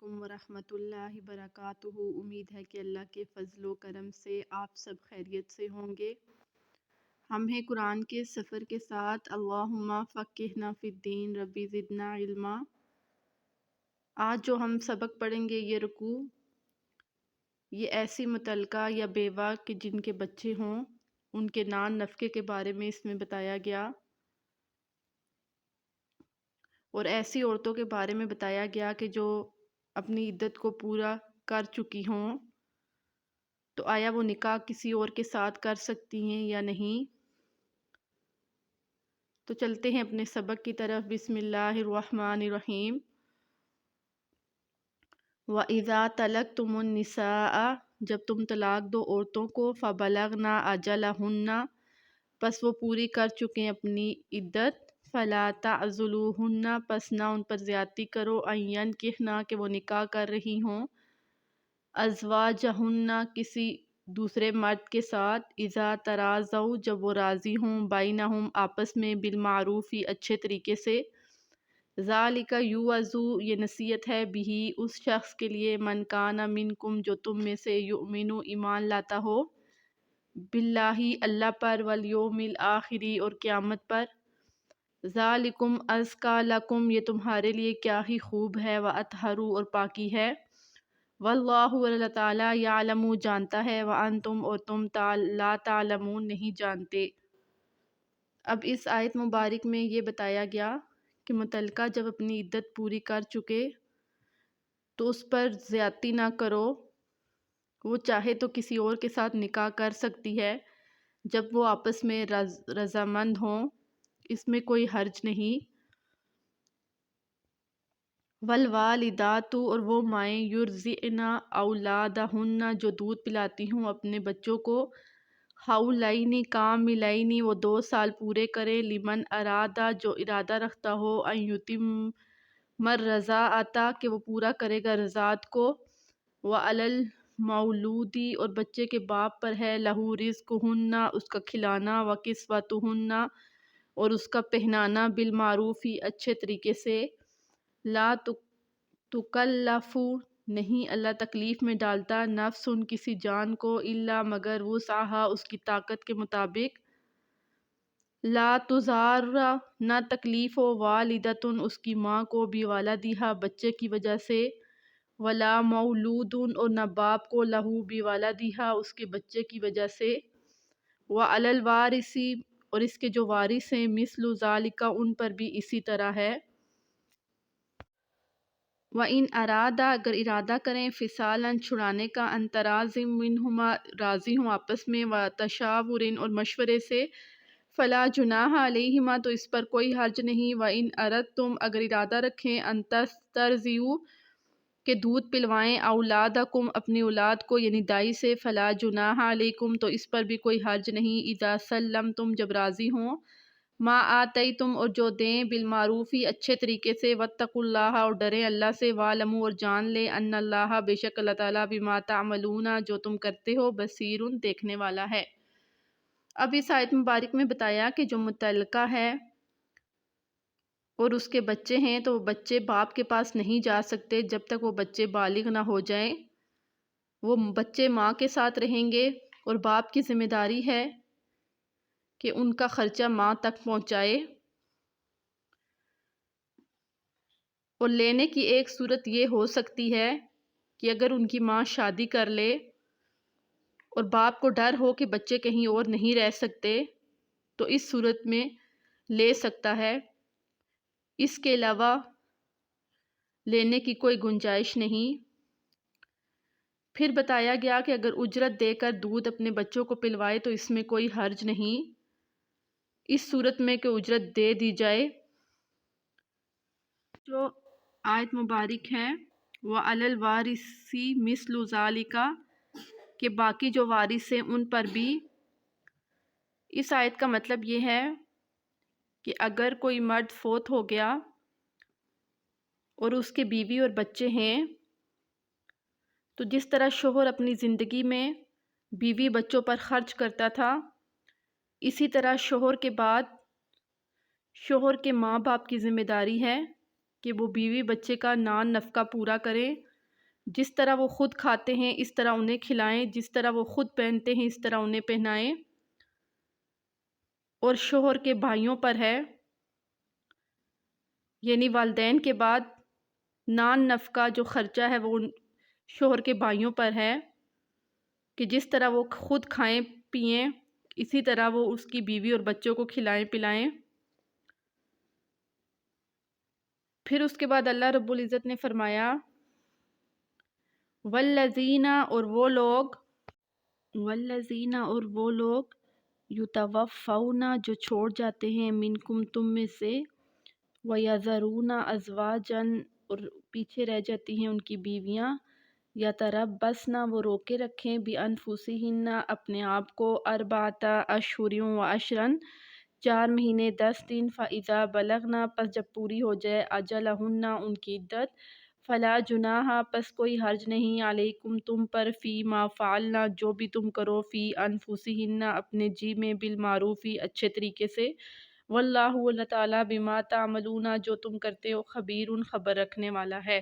علیکم ورحمۃ اللہ وبرکاتہ۔ امید ہے کہ اللہ کے فضل و کرم سے آپ سب خیریت سے ہوں گے۔ ہم ہیں قرآن کے سفر کے ساتھ اللہم فقہنا فی الدین ربی زدنا علما۔ آج جو ہم سبق پڑھیں گے یہ رکوع، یہ ایسی مطلقہ یا بیوہ کہ جن کے بچے ہوں ان کے نان نفقے کے بارے میں اس میں بتایا گیا، اور ایسی عورتوں کے بارے میں بتایا گیا کہ جو اپنی عدت کو پورا کر چکی ہوں، تو آیا وہ نکاح کسی اور کے ساتھ کر سکتی ہیں یا نہیں۔ تو چلتے ہیں اپنے سبق کی طرف۔ بسم اللہ الرحمن الرحیم۔ وَإِذَا طَلَقْتُمُ النِّسَاءَ، جب تم طلاق دو عورتوں کو، فَبَلَغْنَ أَجَلَهُنَّ، پس وہ پوری کر چکیں اپنی عدت، فَلَا تَعْضُلُوهُنَّ، پس نہ ان پر زیادتی کرو، أَن يَنكِحْنَ، کہ وہ نکاح کر رہی ہوں، أَزْوَاجَهُنَّ، کسی دوسرے مرد کے ساتھ، إِذَا تَرَاضَوْا، جب وہ راضی ہوں، بَيْنَهُمْ، آپس میں، بِالْمَعْرُوفِ، اچھے طریقے سے، ذَلِكَ يُوعَظُ، یہ نصیحت ہے، بِهِ، اس شخص کے لیے، مَنْ كَانَ مِنْكُمْ، جو تم میں سے، يُؤْمِنُ، ایمان لاتا ہو، باللہ، اللہ پر، والیوم الآخر، اور قیامت پر، ذالکم ازکا لکم، یہ تمہارے لیے کیا ہی خوب ہے، واطہر، اور پاکی ہے، واللہ، اور اللہ تعالیٰ، یعلم، جانتا ہے، وانتم، اور تم، لا تعلمون، نہیں جانتے۔ اب اس آیت مبارک میں یہ بتایا گیا کہ مطلقہ جب اپنی عدت پوری کر چکے تو اس پر زیادتی نہ کرو، وہ چاہے تو کسی اور کے ساتھ نکاح کر سکتی ہے جب وہ آپس میں رضامند ہوں، اس میں کوئی حرج نہیں۔ والوالدات، اور وہ مائیں، یرضعن اولادہن، جو دودھ پلاتی ہوں اپنے بچوں کو، حولین کاملین، وہ 2 سال پورے کرے، لمن ارادہ، جو ارادہ رکھتا ہو، ان یتم الرضاعۃ، کہ وہ پورا کرے گا رضاعت کو، وعلی المولود، اور بچے کے باپ پر ہے، لہو رزقہن، اس کا کھلانا، وکسوتہن، اور اس کا پہنانا، بالمعروف، اچھے طریقے سے، لا تکلف، نہیں اللہ تکلیف میں ڈالتا، نفس، کسی جان کو، الا، مگر وسعہا، اس کی طاقت کے مطابق، لا تضار، نہ تکلیف ہو، والدۃ، اس کی ماں کو، بولدہا، بچے کی وجہ سے، ولا مولود، اور نہ باپ کو، لہو، بولدہا، اس کے بچے کی وجہ سے، وعلی الوارث، اور اس کے جو وارث ہیں، مثل ذالک، ان پر بھی اسی طرح ہے، وَإِنْ أَرَادَا، اگر ارادہ کریں، فِصَالًا، چھڑانے کا، عَنْ تَرَاضٍ مِّنْهُمَا، راضی ہوں آپس میں، وَتَشَاوُرٍ، اور مشورے سے، فَلَا جُنَاحَ عَلَيْهِمَا، تو اس پر کوئی حرج نہیں، وَإِنْ أَرَدْتُمْ، اگر ارادہ رکھیں، أَنْ تَسْتَرْضِعُوا، کہ دودھ پلوائیں، أَوْلَادَكُمْ، اپنی اولاد کو، یعنی دائی سے، فَلَا جُنَاحَ عَلَيْكُمْ، تو اس پر بھی کوئی حرج نہیں، إِذَا سَلَّمْتُمْ، جب راضی ہوں، ما آتیتم، اور جو دیں، بالمعروف، اچھے طریقے سے، واتقوا اللہ، اور ڈریں اللہ سے، وَاعْلَمُوا، اور جان لیں، ان اللہ، بے شک اللہ تعالیٰ، بما تعملون، جو تم کرتے ہو، بصیر، دیکھنے والا ہے۔ اب اس آیت مبارک میں بتایا کہ جو مطلقہ ہے اور اس کے بچے ہیں تو وہ بچے باپ کے پاس نہیں جا سکتے جب تک وہ بچے بالغ نہ ہو جائیں، وہ بچے ماں کے ساتھ رہیں گے، اور باپ کی ذمہ داری ہے کہ ان کا خرچہ ماں تک پہنچائے۔ اور لینے کی ایک صورت یہ ہو سکتی ہے کہ اگر ان کی ماں شادی کر لے اور باپ کو ڈر ہو کہ بچے کہیں اور نہیں رہ سکتے، تو اس صورت میں لے سکتا ہے، اس کے علاوہ لینے کی کوئی گنجائش نہیں۔ پھر بتایا گیا کہ اگر اجرت دے کر دودھ اپنے بچوں کو پلوائے تو اس میں کوئی حرج نہیں، اس صورت میں کہ اجرت دے دی جائے۔ جو آیت مبارک ہے، وَعَلَى الْوَارِثِ مِثْلُ ذَلِكَ، کہ باقی جو وارث ہیں ان پر بھی، اس آیت کا مطلب یہ ہے کہ اگر کوئی مرد فوت ہو گیا اور اس کے بیوی اور بچے ہیں، تو جس طرح شوہر اپنی زندگی میں بیوی بچوں پر خرچ کرتا تھا، اسی طرح شوہر کے بعد شوہر کے ماں باپ کی ذمہ داری ہے کہ وہ بیوی بچے کا نان نفقہ پورا کریں، جس طرح وہ خود کھاتے ہیں اس طرح انہیں کھلائیں، جس طرح وہ خود پہنتے ہیں اس طرح انہیں پہنائیں۔ اور شوہر کے بھائیوں پر ہے، یعنی والدین کے بعد نان نفقہ جو خرچہ ہے وہ شوہر کے بھائیوں پر ہے کہ جس طرح وہ خود کھائیں پئیں اسی طرح وہ اس کی بیوی اور بچوں کو کھلائیں پلائیں۔ پھر اس کے بعد اللہ رب العزت نے فرمایا والذین اور وہ لوگ یتوفون جو چھوڑ جاتے ہیں منکم تم میں سے، وَيَذَرُونَ أَزْوَاجًا اور پیچھے رہ جاتی ہیں ان کی بیویاں، یتربصن وہ روکے رکھیں بِأَنفُسِہِنَّ اپنے آپ کو، أَرْبَعَةَ أَشْهُرٍ وَعَشْرًا 4 مہینے 10 دن، فَإِذَا بَلَغْنَ پس جب پوری ہو جائے أَجَلَہُنَّ ان کی عدت، فَلَا جُنَاحَ پس کوئی حرج نہیں علیکم تم پر، فی ما فعلنا جو بھی تم کرو، فی انفسہن اپنے جی میں، بالمعروف اچھے طریقے سے، واللہ اللہ تعالیٰ بما تعملون جو تم کرتے ہو خبیر خبر رکھنے والا ہے۔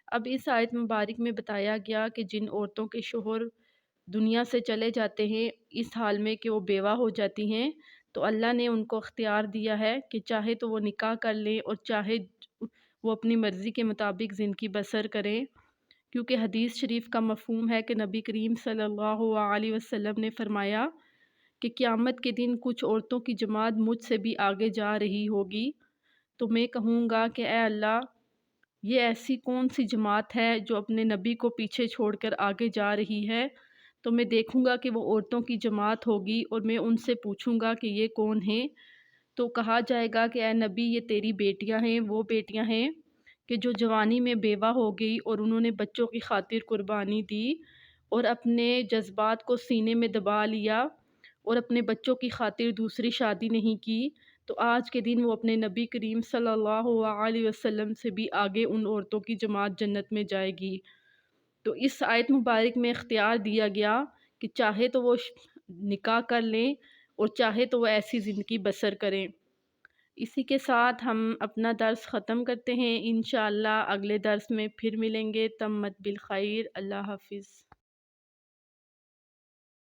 اب اس آیت مبارک میں بتایا گیا کہ جن عورتوں کے شوہر دنیا سے چلے جاتے ہیں اس حال میں کہ وہ بیوہ ہو جاتی ہیں، تو اللہ نے ان کو اختیار دیا ہے کہ چاہے تو وہ نکاح کر لیں اور چاہے وہ اپنی مرضی کے مطابق زندگی بسر کریں، کیونکہ حدیث شریف کا مفہوم ہے کہ نبی کریم صلی اللہ علیہ وسلم نے فرمایا کہ قیامت کے دن کچھ عورتوں کی جماعت مجھ سے بھی آگے جا رہی ہوگی، تو میں کہوں گا کہ اے اللہ یہ ایسی کون سی جماعت ہے جو اپنے نبی کو پیچھے چھوڑ کر آگے جا رہی ہے، تو میں دیکھوں گا کہ وہ عورتوں کی جماعت ہوگی اور میں ان سے پوچھوں گا کہ یہ کون ہیں، تو کہا جائے گا کہ اے نبی یہ تیری بیٹیاں ہیں، وہ بیٹیاں ہیں کہ جو جوانی میں بیوہ ہو گئی اور انہوں نے بچوں کی خاطر قربانی دی اور اپنے جذبات کو سینے میں دبا لیا اور اپنے بچوں کی خاطر دوسری شادی نہیں کی، تو آج کے دن وہ اپنے نبی کریم صلی اللہ علیہ وسلم سے بھی آگے ان عورتوں کی جماعت جنت میں جائے گی۔ تو اس آیت مبارک میں اختیار دیا گیا کہ چاہے تو وہ نکاح کر لیں اور چاہے تو وہ ایسی زندگی بسر کریں۔ اسی کے ساتھ ہم اپنا درس ختم کرتے ہیں، انشاءاللہ اگلے درس میں پھر ملیں گے، تمت بالخیر، اللہ حافظ۔